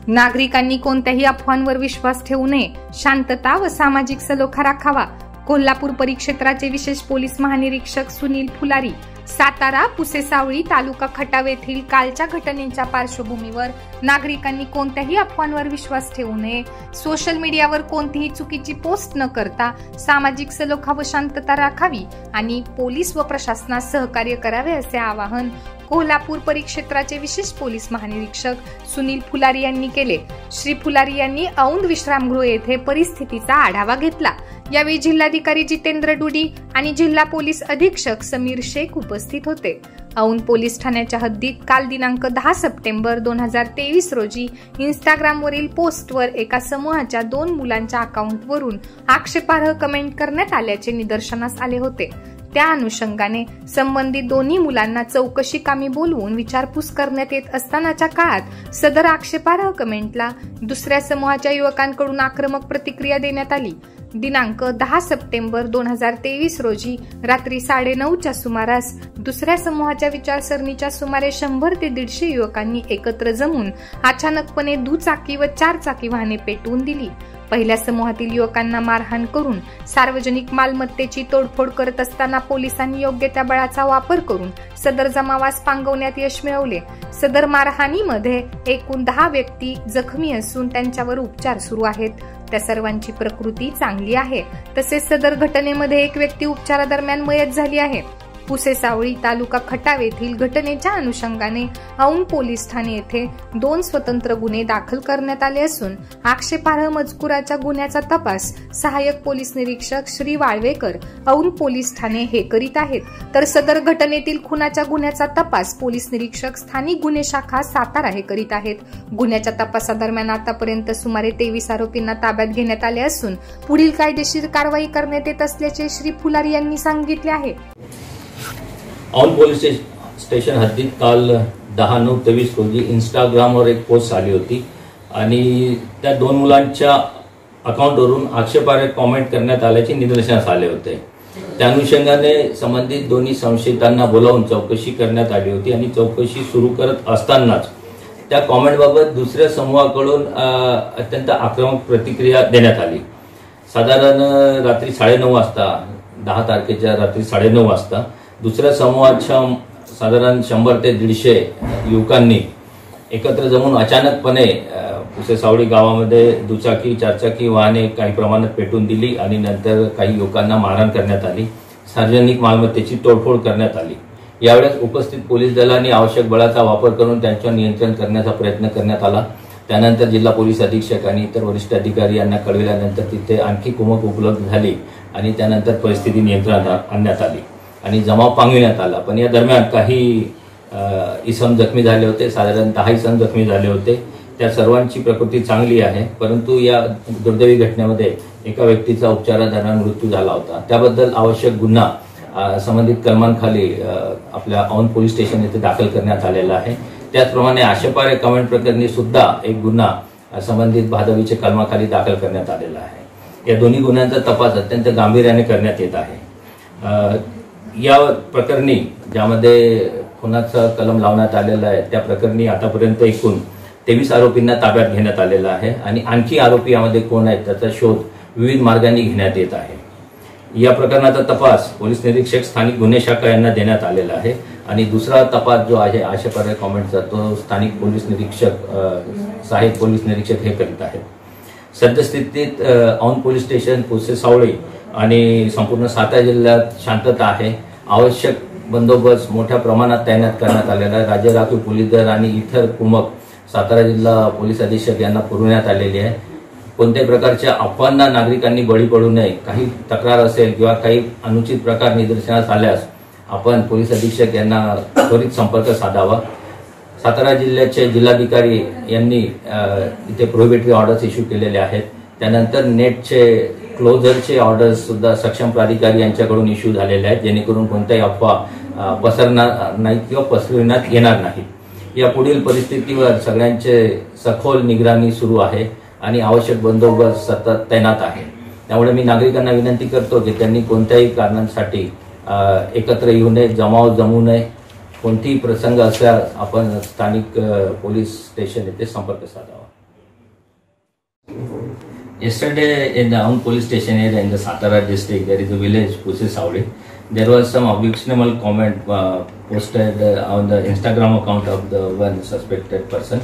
नागरिकांनी कोणत्याही अफवांवर विश्वास ठेवू नये, शांतता व सामाजिक सलोखा राखावा. कोल्हापूर परिक्षेत्राचे विशेष पोलीस महानिरीक्षक सुनील फुलारी. सातारा पुसेसावळी तालुका खटाव येथील कालच्या घटनेच्या पार्श्वभूमीवर नागरिकांनी कोणत्याही अफवांवर विश्वास ठेवू नये, सोशल मीडियावर कोणतीही चुकीची पोस्ट न करता सामाजिक सलोखा व शांतता राखावी आणि पोलीस व प्रशासनास सहकार्य करावे असे आवाहन कोल्हापूर परिक्षेत्राचे विशेष पोलीस महानिरीक्षक सुनील फुलारी यांनी केले. श्री फुलारी यांनी औंध विश्रामगृह येथे परिस्थितीचा आढावा घेतला. यावेळी जिल्हाधिकारी जितेंद्र डुडी आणि जिल्हा पोलीस अधीक्षक समीर शेख उपस्थित होते. औंध पोलीस ठाण्याच्या हद्दीत काल दिनांक 10 सप्टेंबर 2023 रोजी इंस्टाग्रामवरील पोस्टवर एका समूहाच्या 2 मुलांच्या अकाउंटवरून आक्षेपार्ह कमेंट करण्यात आल्याचे निदर्शनास आले होते. त्या अनुषंगाने संबंधित दोन्ही मुलांना चौकशी कामी बोलवून विचारपूस करण्यात येत असतानाच्या काळात सदर आक्षेपार्ह कमेंटला दुसऱ्या समूहाच्या युवकांकडून आक्रमक प्रतिक्रिया देण्यात आली. दिनांक 10 सप्टेंबर 2023 रोजी रात्री 9:30च्या सुमारास दुसऱ्या समूहाच्या विचारसरणीच्या सुमारे 100 ते 150 युवकांनी एकत्र जमून अचानकपणे दुचाकी व 4 चाकी वाहने पेटवून दिली. पहिल्या समूहातील युवकांना मारहाण करून सार्वजनिक मालमत्तेची तोडफोड करत असताना पोलिसांनी योग्य त्या बळाचा वापर करून सदर जमावास पांगवण्यात यश मिळवले. सदर मारहाणीमध्ये एकूण 10 व्यक्ती जखमी असून त्यांच्यावर उपचार सुरू आहेत. त्या सर्वांची प्रकृती चांगली आहे. तसेच सदर घटनेमध्ये एक व्यक्ती उपचारादरम्यान मयत झाली आहे. पुसेसावळी तालुका खटाव येथील घटनेच्या अनुषंगाने औंध पोलीस ठाणे येथे 2 स्वतंत्र गुन्हे दाखल करण्यात आले असून आक्षेपार्ह मजकुराच्या गुन्ह्याचा तपास सहाय्यक पोलीस निरीक्षक श्री वाळवेकर औंध पोलीस ठाणे हे करीत आहेत. तर सदर घटनेतील खुनाच्या गुन्ह्याचा तपास पोलीस निरीक्षक स्थानिक गुन्हे शाखा सातारा हे करीत आहेत. गुन्ह्याच्या तपासादरम्यान आतापर्यंत सुमारे 23 आरोपींना ताब्यात घेण्यात आले असून पुढील कायदेशीर कारवाई करण्यात येत असल्याचे श्री फुलारी यांनी सांगितले आहे. औंध पोलीस स्टेशन हद्दीत काल 10/9/23 रोजी इंस्टाग्रामवर एक पोस्ट आली होती आणि त्या 2 मुलांच्या अकाउंटवरून आक्षेपार्ह कॉमेंट करण्यात आल्याचे निदर्शनास आले होते. त्या अनुषंगाने संबंधित दोन्ही संशयितांना बोलावून चौकशी करण्यात आली होती आणि चौकशी सुरू करत असतानाच त्या कॉमेंटबाबत दुसऱ्या समूहाकडून अत्यंत आक्रमक प्रतिक्रिया देण्यात आली. साधारण रात्री 9:30 वाजता 10 तारखेच्या रात्री 9:30 वाजता दुसऱ्या समूहाच्या साधारण 100 ते 150 युवकांनी एकत्र जमून अचानकपणे पुसेसावळी गावामध्ये दुचाकी 4 चाकी वाहने काही प्रमाणात पेटवून दिली आणि नंतर काही युवकांना मारहाण करण्यात आली. सार्वजनिक मालमत्तेची तोडफोड करण्यात आली. यावेळेस उपस्थित पोलीस दलांनी आवश्यक बळाचा वापर करून त्यांच्यावर नियंत्रण करण्याचा प्रयत्न करण्यात आला. त्यानंतर जिल्हा पोलीस अधीक्षक आणि इतर वरिष्ठ अधिकारी यांना कळविल्यानंतर तिथे आणखी कुमक उपलब्ध झाली आणि त्यानंतर परिस्थिती नियंत्रणात आणण्यात आली आणि जमाव पांगविण्यात आला. पण या दरम्यान काही इसम जखमी झाले होते. साधारण 10 इसम जखमी झाले होते. त्या सर्वांची प्रकृती चांगली आहे. परंतु या दुर्दैवी घटनेमध्ये एका व्यक्तीचा उपचारादरम्यान मृत्यू झाला होता. त्याबद्दल आवश्यक गुन्हा संबंधित कलमांखाली आपल्या औंध पोलीस स्टेशन येथे दाखल करण्यात आलेला आहे. त्याचप्रमाणे आक्षेपार्ह कमेंट प्रकरणी सुद्धा एक गुन्हा संबंधित भादवीच्या कलमाखाली दाखल करण्यात आलेला आहे. या दोन्ही गुन्ह्यांचा तपास अत्यंत गांभीर्याने करण्यात येत आहे. या प्रकरणी ज्यामध्ये खुनाचा कलम लावण्यात आलेला आहे त्या प्रकरणी आतापर्यंत एकूण 23 आरोपींना ताब्यात घेण्यात आलेला आहे आणि आणखी आरोपी यामध्ये कोण आहेत त्याचा शोध विविध मार्गांनी घेण्यात येत आहे. या प्रकरणाचा तपास पोलीस निरीक्षक स्थानिक गुन्हे शाखा यांना देण्यात आलेला आहे आणि दुसरा तपास जो आहे आक्षेपार्ह कॉमेंटचा तो स्थानिक पोलीस निरीक्षक सहाय्यक पोलीस निरीक्षक हे करीत आहेत. सद्यस्थितीत औंध पोलीस स्टेशन पुसेसावळी आणि संपूर्ण सातारा जिल्ह्यात शांतता आहे. आवश्यक बंदोबस्त मोठ्या प्रमाणात तैनात करण्यात आलेला आहे. राज्य राखीव पोलीस दल आणि इतर कुमक सातारा जिल्हा पोलीस अधीक्षक यांना पुरवण्यात आलेली आहे. कोणत्याही प्रकारच्या अफवांना नागरिकांनी बळी पडू नये. काही तक्रार असेल किंवा काही अनुचित प्रकार निदर्शनास आल्यास आपण पोलीस अधीक्षक यांना त्वरित संपर्क साधावा. सातारा जिल्ह्याचे जिल्हाधिकारी यांनी इथे प्रोहिबिटरी ऑर्डर्स इश्यू केलेले आहेत. त्यानंतर नेटचे क्लोजरचे ऑर्डर्स सुद्धा सक्षम प्राधिकारी यांच्याकडून इश्यू झालेले आहेत जेणेकरून कोणत्याही अफवा पसरणार नाही किंवा पसरविण्यात येणार नाही. या पुढील परिस्थितीवर सगळ्यांचे सखोल निगराणी सुरू आहे आणि आवश्यक बंदोबस्त सतत तैनात आहे. त्यामुळे मी नागरिकांना विनंती करतो की त्यांनी कोणत्याही कारणांसाठी एकत्र येऊ नये, जमाव जमू नये. कोणतीही प्रसंग असल्यास आपण स्थानिक पोलीस स्टेशन येथे संपर्क साधावा. Yesterday, in the Aun police station area in the Satara district, there is a village, Pusesawdi. There was some objectionable comment posted on the Instagram account of the one suspected person.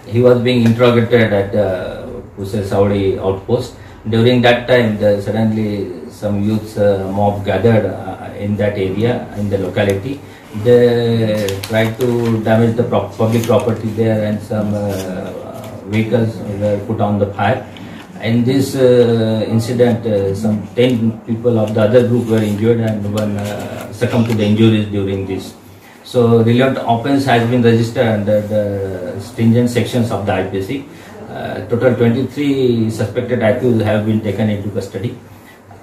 He was being interrogated at the Pusesawdi outpost. During that time, suddenly some youths mob gathered in that area, in the locality. They tried to damage the public property there, and some vehicles were put on the fire. In this incident, some 10 people of the other group were injured, and one succumbed to the injuries during this. So, relevant offence has been registered under the stringent sections of the IPC. Total 23 suspected accused have been taken into custody.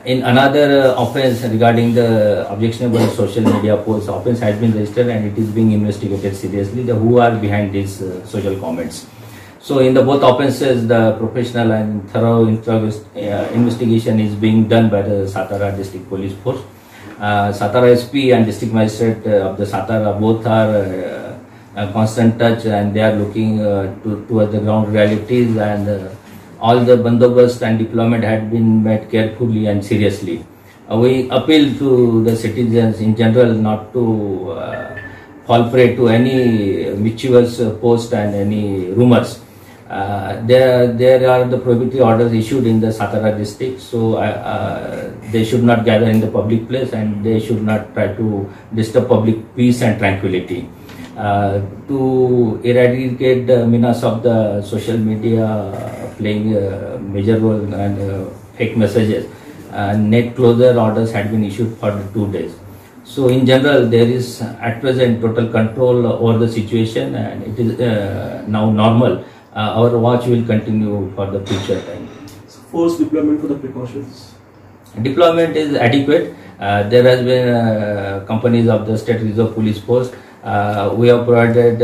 In another offence regarding the objectionable social media post, offence has been registered and it is being investigated seriously. Who are behind these social comments? So in the both offences, the professional and thorough investigation is being done by the Satara District Police Force. Satara SP and District Magistrate of the Satara both are constant touch, and they are looking towards the ground realities, and all the bandobast and deployment had been made carefully and seriously. We appeal to the citizens in general not to fall prey to any mischievous post and any rumors. There are the prohibitory orders issued in the Satara district, so they should not gather in the public place, and they should not try to disturb public peace and tranquility. To eradicate the menace of the social media playing a major role and fake messages, net closure orders had been issued for 2 days. So in general, there is at present total control over the situation, and it is now normal. Our watch will continue for the future time. So force deployment for the precautions? Deployment is adequate. There has been companies of the State Reserve Police Force. We have provided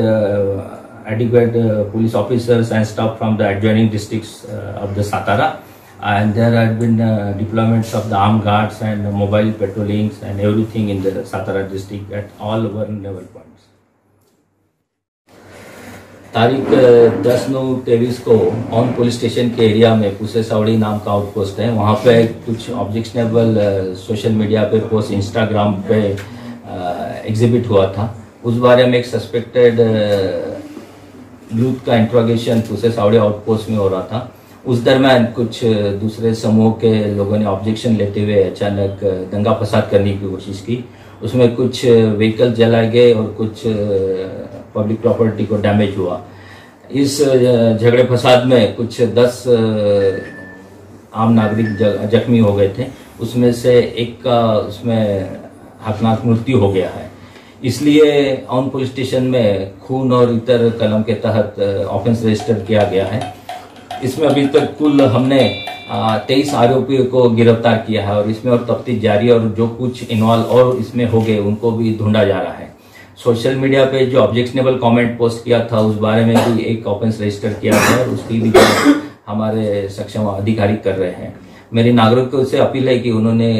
adequate police officers and staff from the adjoining districts of the Satara, and there have been deployments of the armed guards and mobile patrollings and everything in the Satara district at all vulnerable points. तारीख 10/9/23 को on police station K area में पुसेसावड़ी नाम का outpost है, वहाँ पे कुछ objectionable social media पे post Instagram पे exhibit हुआ था। उस बारे में एक सस्पेक्टेड यूथ का इंट्रोगेशन पुसेसावड़ी आउटपोस्ट में हो रहा था। उस दरम्यान कुछ दूसरे समूह के लोगों ने ऑब्जेक्शन लेते हुए अचानक दंगा फसाद करने की कोशिश की। उसमें कुछ व्हीकल जलाए गए और कुछ पब्लिक प्रॉपर्टी को डैमेज हुआ। इस झगड़े फसाद में कुछ 10 आम नागरिक जख्मी हो गए थे, उसमें से एक का उसमें हकनाक मृत्यु हो गया है। इसलिए ऑन पुलिस स्टेशन में खून और इतर कलम के तहत ऑफेंस रजिस्टर किया गया है। इसमें अभी तक कुल हमने 23 आरोपियों को गिरफ्तार किया है और इसमें और तफ्तीश जारी है, और जो कुछ इन्वॉल्व और इसमें हो गए उनको भी ढूंढा जा रहा है। सोशल मीडिया पे जो ऑब्जेक्शनेबल कमेंट पोस्ट किया था उस बारे में भी एक ऑफेंस रजिस्टर किया है और उसकी भी हमारे सक्षम अधिकारी कर रहे हैं। मेरी नागरिकों से अपील है कि उन्होंने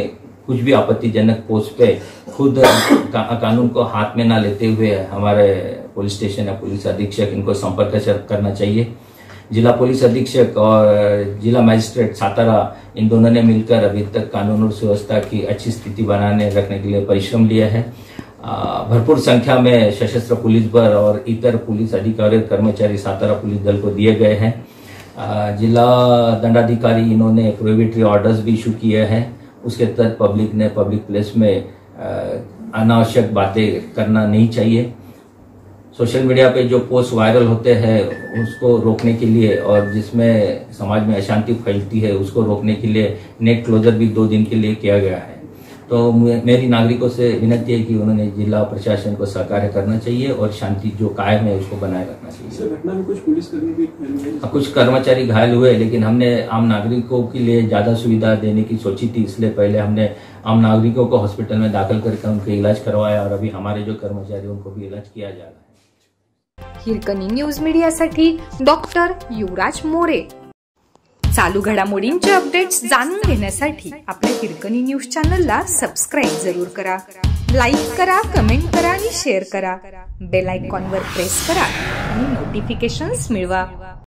कुछ भी आपत्तिजनक पोस्ट पे खुद कानून को हाथ में ना लेते हुए हमारे पुलिस स्टेशन या पुलिस अधीक्षक इनको संपर्क करना चाहिए। जिला पुलिस अधीक्षक और जिला मजिस्ट्रेट सातारा इन दोनों ने मिलकर अभी तक कानून और सुव्यवस्था की अच्छी स्थिति बनाने रखने के लिए परिश्रम लिया है। भरपूर संख्या में सशस्त्र पुलिस बल और इतर पुलिस अधिकारी और कर्मचारी सातारा पुलिस दल को दिए गए हैं। जिला दंडाधिकारी इन्होंने प्रोहिबिटरी ऑर्डर्स भी इशू किए हैं। उसके तहत पब्लिक ने पब्लिक प्लेस में अनावश्यक बातें करना नहीं चाहिए। सोशल मीडिया पे जो पोस्ट वायरल होते हैं उसको रोकने के लिए और जिसमें समाज में अशांति फैलती है उसको रोकने के लिए नेट क्लोजर भी 2 दिन के लिए किया गया है। तो मेरी नागरिकों से विनती है कि उन्होंने जिला प्रशासन को सहकार्य करना चाहिए और शांति जो कायम है उसको बनाए रखना चाहिए। घटना में कुछ पुलिसकर्मी भी घायल हुए, कुछ कर्मचारी घायल हुए, लेकिन हमने आम नागरिकों के लिए ज्यादा सुविधा देने की सोची थी, इसलिए पहले हमने आम नागरिकों को हॉस्पिटल में दाखिल करके उनका इलाज करवाया और अभी हमारे जो कर्मचारी उनको भी इलाज किया जा रहा है। हिरकणी न्यूज मीडियासाठी डॉक्टर युवराज मोरे। चालू घडामोडींचे अपडेट्स जाणून घेण्यासाठी आपल्या हिरकणी न्यूज चॅनलला सबस्क्राइब जरूर करा, लाईक करा, कमेंट करा आणि शेअर करा। बेल आयकॉनवर प्रेस करा आणि नोटिफिकेशन्स मिळवा।